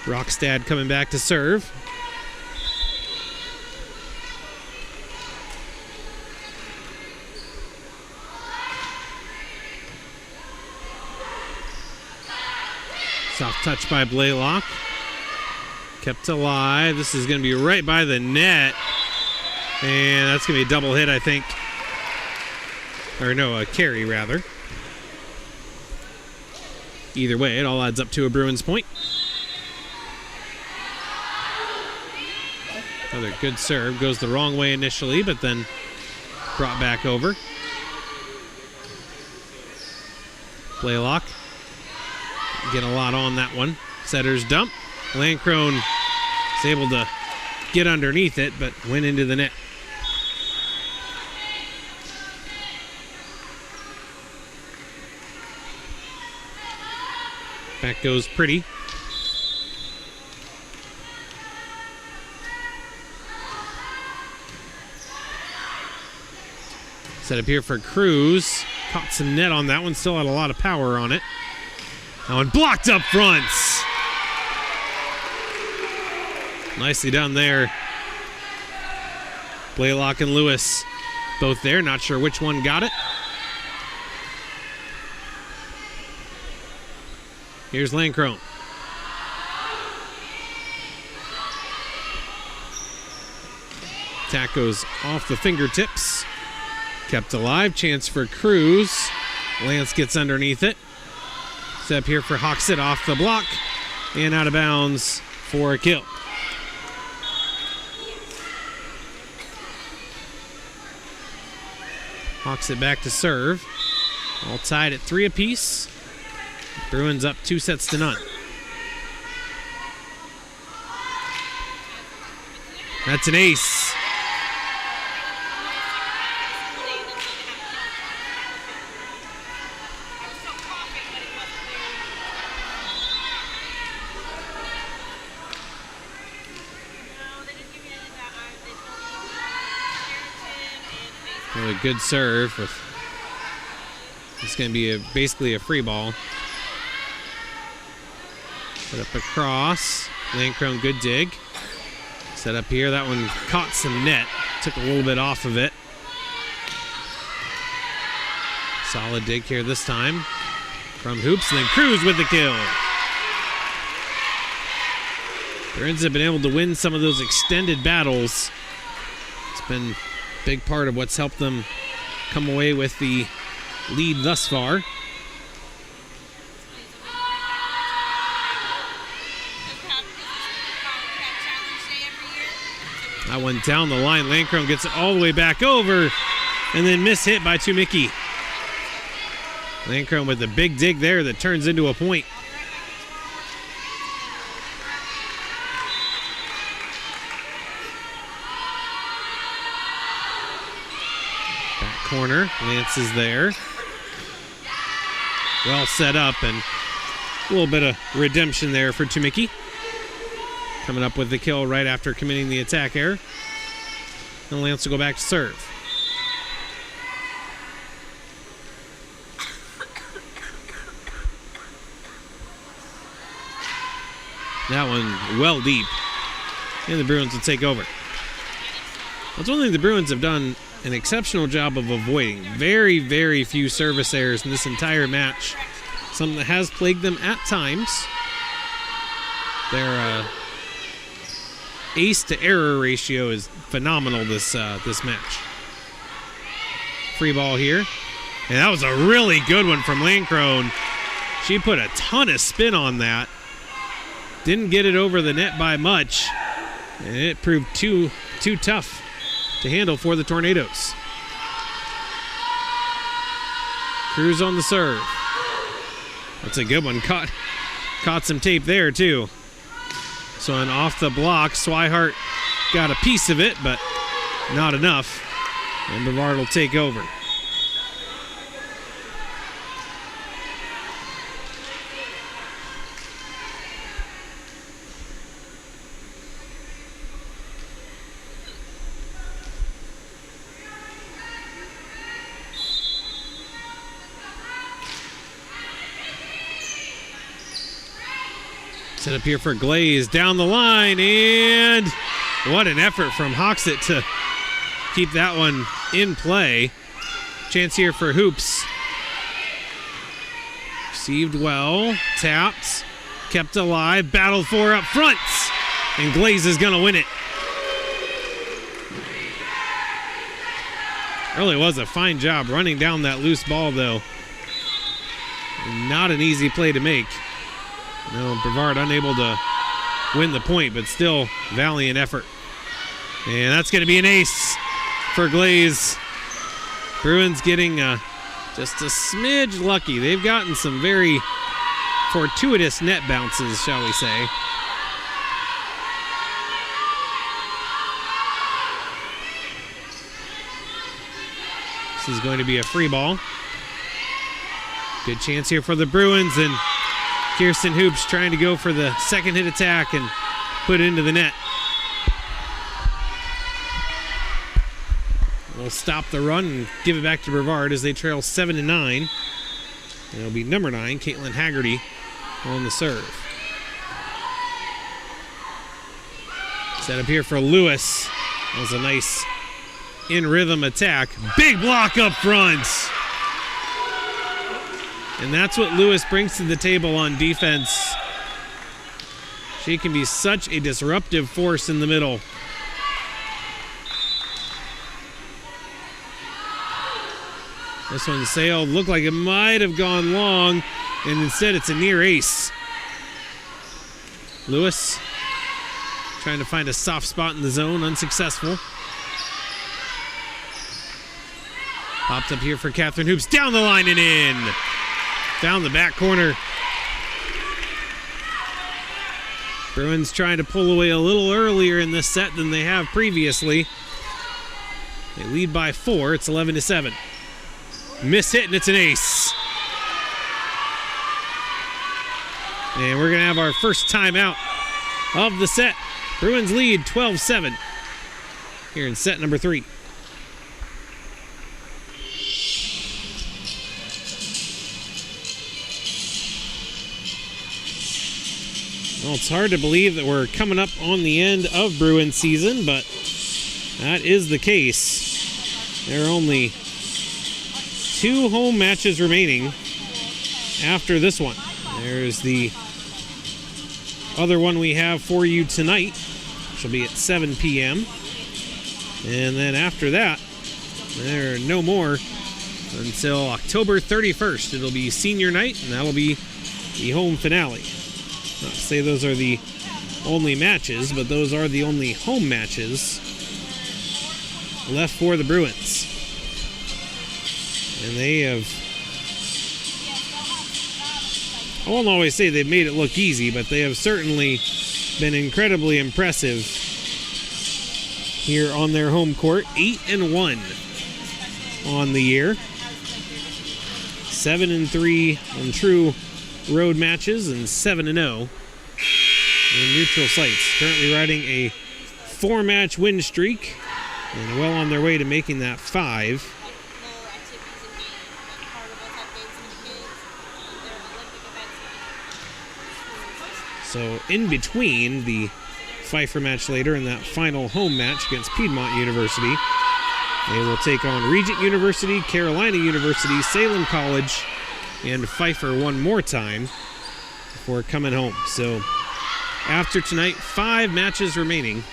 Rockstad coming back to serve. Soft touch by Blaylock. Kept alive. This is going to be right by the net. And that's going to be a double hit, I think. Or no, a carry, rather. Either way, it all adds up to a Bruins point. Another good serve. Goes the wrong way initially, but then brought back over. Blaylock. Get a lot on that one. Setter's dump. Landcrone is able to get underneath it, but went into the net. Back goes Pretty. Set up here for Cruz. Caught some net on that one. Still had a lot of power on it. That one blocked up front. Nicely done there. Blaylock and Lewis both there. Not sure which one got it. Here's Landcrone. Attack goes off the fingertips. Kept alive. Chance for Cruz. Lance gets underneath it. Step here for Hawksit off the block. And out of bounds for a kill. Hawksit back to serve. All tied at 3 apiece. Bruins up 2-0. That's an ace. Another good serve. It's going to be basically a free ball. Set up across. Landcrone, good dig. Set up here. That one caught some net. Took a little bit off of it. Solid dig here this time from Hoops. And then Cruz with the kill. Bruins have been able to win some of those extended battles. It's been a big part of what's helped them come away with the lead thus far. That one down the line. Landcrone gets it all the way back over and then mishit by Tumicki. Landcrone with a big dig there that turns into a point. Back corner. Lance is there. Well set up and a little bit of redemption there for Tumicki. Coming up with the kill right after committing the attack error. And Lance will go back to serve. That one well deep. And the Bruins will take over. That's one thing the Bruins have done an exceptional job of avoiding. Very, very few service errors in this entire match. Something that has plagued them at times. Their ace to error ratio is phenomenal this match. Free ball here. And that was a really good one from Landcrone. She put a ton of spin on that. Didn't get it over the net by much. And it proved too tough to handle for the Tornadoes. Cruz on the serve. That's a good one. Caught some tape there, too. So an off the block, Swihart got a piece of it, but not enough. And Brevard will take over. Set up here for Glaze, down the line, and what an effort from Hoxett to keep that one in play. Chance here for Hoops. Received well, tapped, kept alive, battled for up front, and Glaze is going to win it. Really was a fine job running down that loose ball, though. Not an easy play to make. No, Brevard unable to win the point, but still valiant effort. And that's going to be an ace for Glaze. Bruins getting just a smidge lucky. They've gotten some very fortuitous net bounces, shall we say. This is going to be a free ball. Good chance here for the Bruins, and Kirsten Hoops trying to go for the second hit attack and put it into the net. We'll stop the run and give it back to Brevard as they trail 7-9. It'll be number 9, Caitlin Haggerty, on the serve. Set up here for Lewis. That was a nice in-rhythm attack. Big block up front. And that's what Lewis brings to the table on defense. She can be such a disruptive force in the middle. This one sailed, looked like it might have gone long, and instead it's a near ace. Lewis trying to find a soft spot in the zone, unsuccessful. Popped up here for Catherine Hoops, down the line and in. Down the back corner. Bruins trying to pull away a little earlier in this set than they have previously. They lead by 4. It's 11-7. Miss hit, and it's an ace. And we're going to have our first timeout of the set. Bruins lead 12-7 here in set number 3. Well, it's hard to believe that we're coming up on the end of Bruins season, but that is the case. There are only 2 home matches remaining after this one. There's the other one we have for you tonight, which will be at 7 p.m. And then after that, there are no more until October 31st. It'll be senior night, and that'll be the home finale. Not to say those are the only matches, but those are the only home matches left for the Bruins. And they have, I won't always say they've made it look easy, but they have certainly been incredibly impressive here on their home court. 8-1 on the year. 7-3 on true road matches and 7-0 in neutral sites. Currently riding a 4-match win streak and well on their way to making that 5. So in between the Pfeiffer match later and that final home match against Piedmont University, they will take on Regent University, Carolina University, Salem College, and Pfeiffer one more time before coming home. So after tonight, 5 matches remaining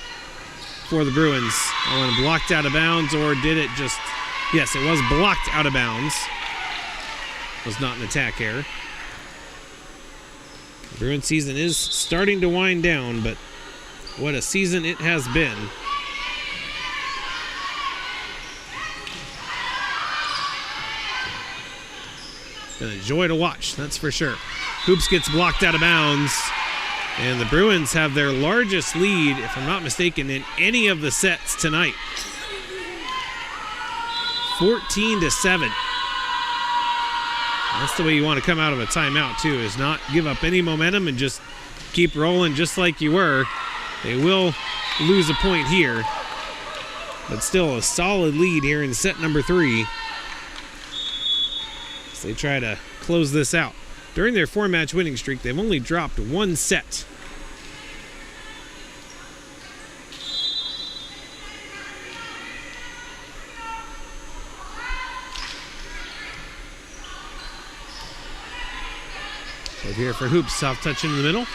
for the Bruins. That one blocked out of bounds, or did it just... Yes, it was blocked out of bounds. It was not an attack error. Bruins season is starting to wind down, but what a season it has been. Been a joy to watch, that's for sure. Hoops gets blocked out of bounds, and the Bruins have their largest lead, if I'm not mistaken, in any of the sets tonight. 14-7. That's the way you want to come out of a timeout, too, is not give up any momentum and just keep rolling just like you were. They will lose a point here, but still a solid lead here in set number 3. As they try to close this out. During their 4-match winning streak, they've only dropped 1 set. So here for Hoops, soft touch in the middle.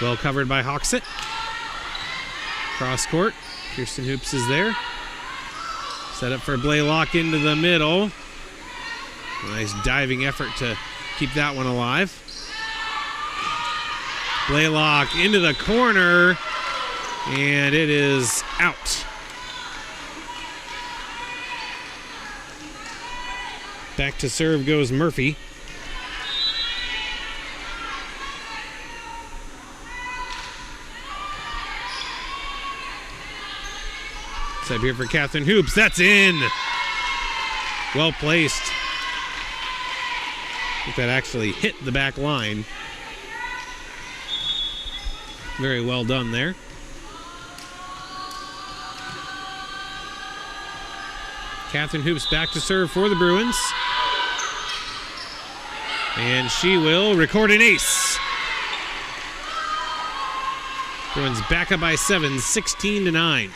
Well covered by Hoxett. Cross court, Kirsten Hoops is there. Set up for Blaylock into the middle. Nice diving effort to keep that one alive. Blaylock into the corner, and it is out. Back to serve goes Murphy. Set up here for Catherine Hoops. That's in. Well placed. I think that actually hit the back line. Very well done there. Catherine Hoops back to serve for the Bruins. And she will record an ace. Bruins back up by 7, 16-9.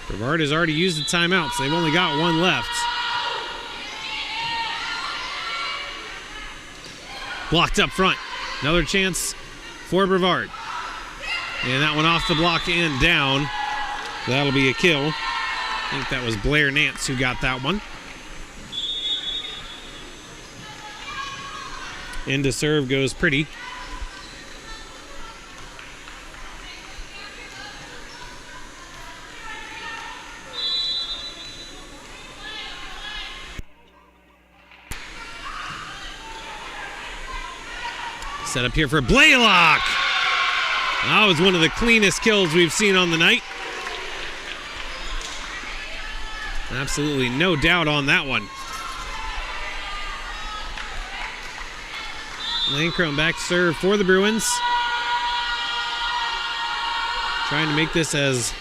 Brevard has already used the timeout, so they've only got 1 left. Blocked up front. Another chance for Brevard. And that one off the block and down. That'll be a kill. I think that was Blair Nance who got that one. Into serve goes Pretty. Set up here for Blaylock. That was one of the cleanest kills we've seen on the night. Absolutely no doubt on that one. Landcrone back to serve for the Bruins. Trying to make this as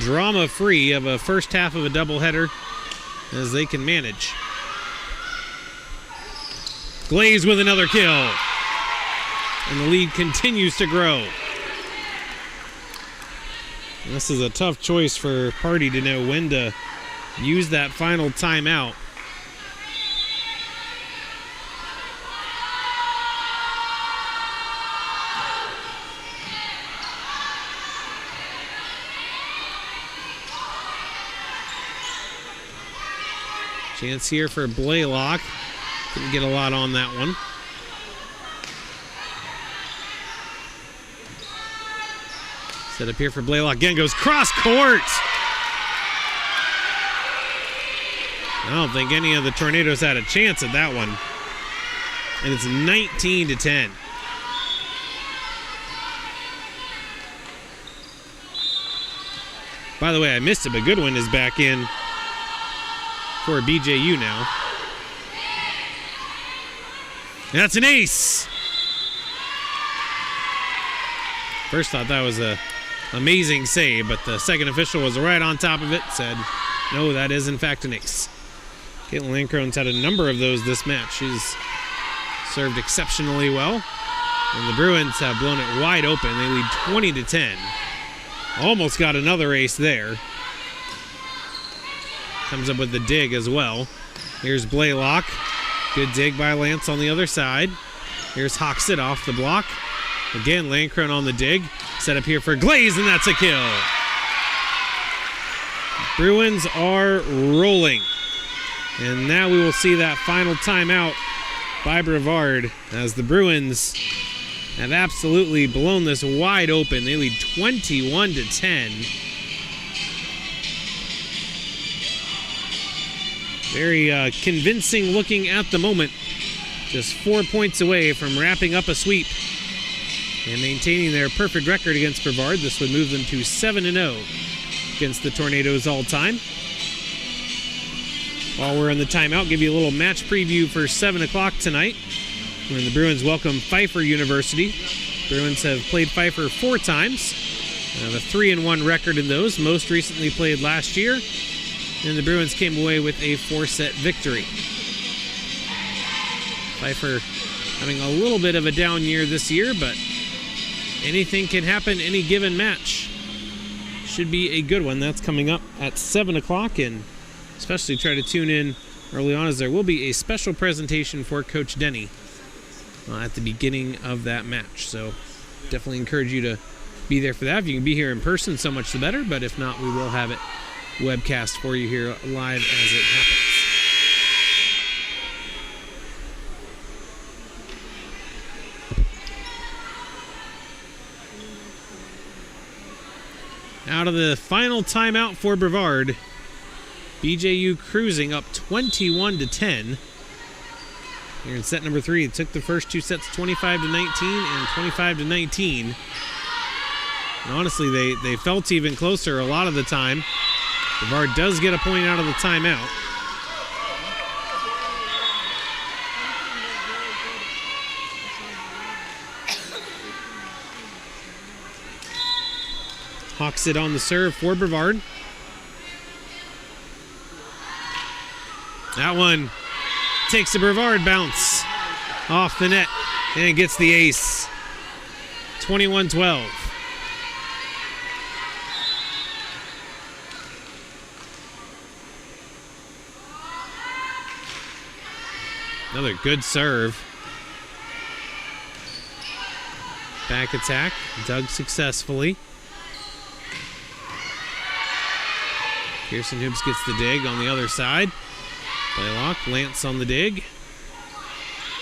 drama-free of a first half of a doubleheader as they can manage. Glaze with another kill. And the lead continues to grow. This is a tough choice for Party to know when to use that final timeout. Chance here for Blaylock. Didn't get a lot on that one. Set up here for Blaylock. Again goes cross court. I don't think any of the Tornadoes had a chance at that one. And it's 19-10. By the way, I missed it, but Goodwin is back in for BJU now. And that's an ace. First thought that was a amazing save, but the second official was right on top of it, said, no, that is in fact an ace. Caitlin Landcrone's had a number of those this match. She's served exceptionally well. And the Bruins have blown it wide open. They lead 20-10. Almost got another ace there. Comes up with the dig as well. Here's Blaylock. Good dig by Lance on the other side. Here's Hoxett off the block. Again, Landcrone on the dig. Set up here for Glaze, and that's a kill. Bruins are rolling. And now we will see that final timeout by Brevard as the Bruins have absolutely blown this wide open. They lead 21-10. Very convincing looking at the moment. Just 4 points away from wrapping up a sweep and maintaining their perfect record against Brevard. This would move them to 7-0 against the Tornadoes all time. While we're in the timeout, give you a little match preview for 7 o'clock tonight when the Bruins welcome Pfeiffer University. Bruins have played Pfeiffer 4 times. Have a 3-1 record in those, most recently played last year. And the Bruins came away with a 4-set victory. Pfeiffer having a little bit of a down year this year, but anything can happen any given match. Should be a good one. That's coming up at 7 o'clock, and especially try to tune in early on as there will be a special presentation for Coach Denny at the beginning of that match. So definitely encourage you to be there for that. If you can be here in person, so much the better, but if not, we will have it webcast for you here live as it happens. Out of the final timeout for Brevard, BJU cruising up 21-10. Here in set number 3, it took the first 2 sets 25-19 and 25-19. And honestly, they felt even closer a lot of the time. Brevard does get a point out of the timeout. Hawks it on the serve for Brevard. That one takes a Brevard bounce off the net and gets the ace. 21-12. Another good serve. Back attack, dug successfully. Kirsten Hoops gets the dig on the other side. Blaylock, Lance on the dig.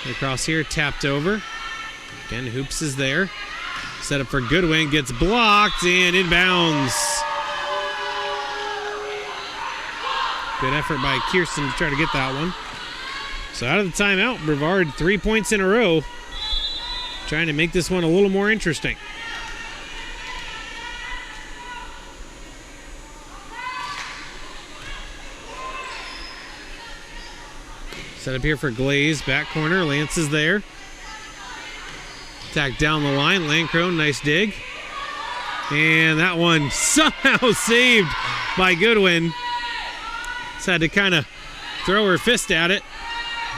Across here, tapped over. Again, Hoops is there. Set up for Goodwin, gets blocked and inbounds. Good effort by Kirsten to try to get that one. So out of the timeout, Brevard 3 points in a row. Trying to make this one a little more interesting. Set up here for Glaze, back corner, Lance is there. Attack down the line, Landcrone, nice dig. And that one somehow saved by Goodwin. Just had to kind of throw her fist at it.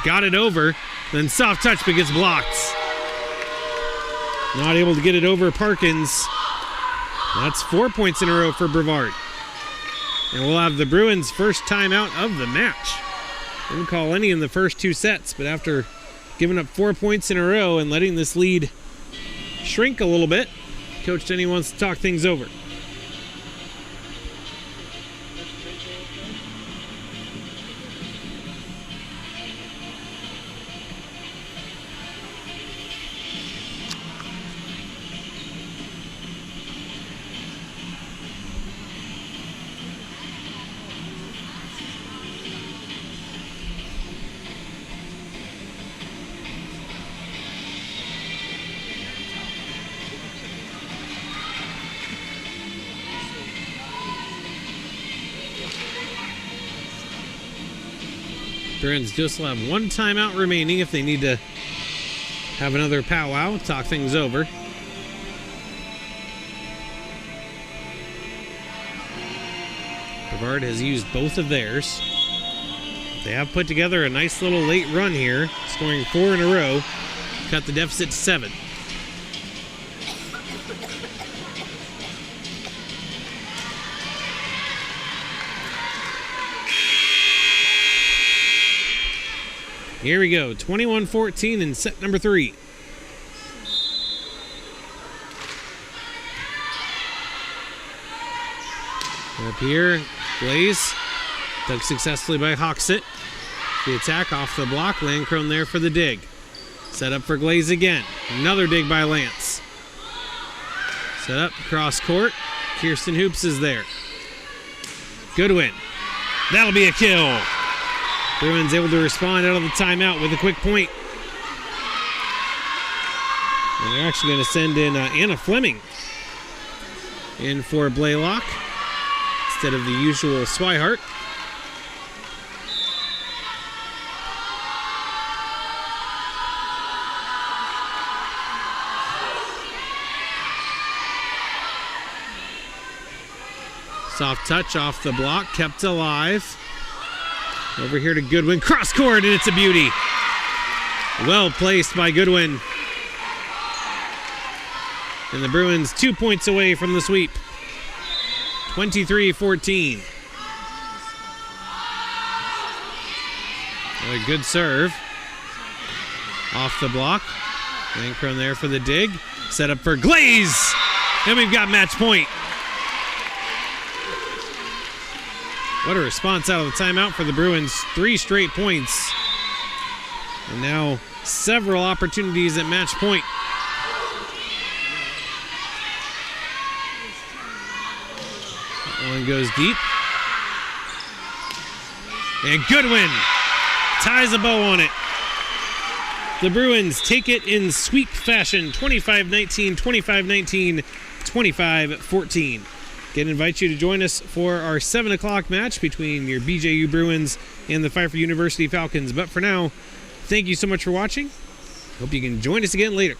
Got it over, then soft touch but gets blocked. Not able to get it over Parkins. That's 4 points in a row for Brevard. And we'll have the Bruins' first timeout of the match. Didn't call any in the first 2 sets, but after giving up 4 points in a row and letting this lead shrink a little bit, Coach Denny wants to talk things over. Bruins just will have 1 timeout remaining if they need to have another powwow, talk things over. Brevard has used both of theirs. They have put together a nice little late run here, scoring 4 in a row, cut the deficit to 7. Here we go, 21-14 in set number 3. Up here, Blaze, dug successfully by Hoxett. the attack off the block. Landcrone there for the dig. Set up for Glaze again. Another dig by Lance. Set up, cross court. Kirsten Hoops is there. Goodwin. That'll be a kill. Bruins able to respond out of the timeout with a quick point. And they're actually going to send in Anna Fleming in for Blaylock instead of the usual Swihart. Soft touch off the block, kept alive. Over here to Goodwin, cross court, and it's a beauty. Well placed by Goodwin. And the Bruins 2 points away from the sweep. 23-14. A good serve. Off the block. Landcrone there for the dig. Set up for Glaze. And we've got match point. What a response out of the timeout for the Bruins. 3 straight points. And now several opportunities at match point. That one goes deep. And Goodwin ties a bow on it. The Bruins take it in sweep fashion. 25-19, 25-19, 25-14. Again, invite you to join us for our 7 o'clock match between your BJU Bruins and the Pfeiffer University Falcons. But for now, thank you so much for watching. Hope you can join us again later.